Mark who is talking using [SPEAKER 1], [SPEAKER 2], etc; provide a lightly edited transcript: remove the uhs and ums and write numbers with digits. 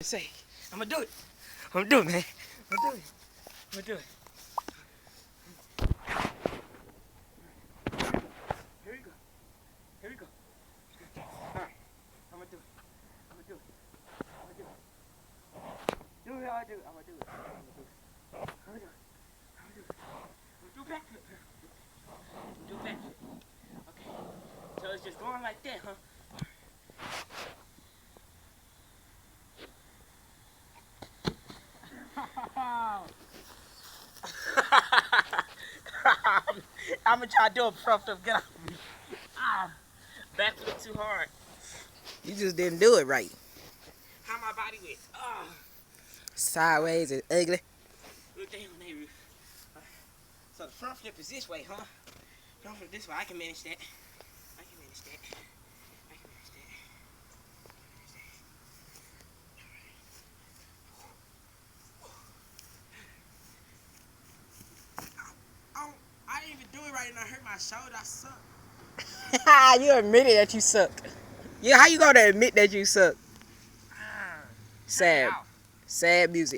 [SPEAKER 1] say. I'm gonna do it. I'm gonna do it, man. I'm gonna do it. I'm gonna do it. Here we go. Here we go. Alright. I'm gonna do it. I'm gonna do it. I'm gonna do it. Do it how I do it. I'm gonna do it. I'm gonna do it. I'm gonna do it. I'm gonna do it. I'm gonna do a backflip. I'm gonna do a backflip. Okay. So it's just going like that, huh? I'm gonna try to do a front flip. Get off me. Backflip too hard.
[SPEAKER 2] You just didn't do it right.
[SPEAKER 1] How my body went?
[SPEAKER 2] Sideways and ugly.
[SPEAKER 1] Look down on that roof. So the front flip is this way, huh? Front flip this way. I can manage that. I can manage that. I can manage that. I didn't even do it right and I hurt my shoulder. I suck.
[SPEAKER 2] You admitted that you suck. Yeah, how you gonna admit that you suck? Sad. Sad music.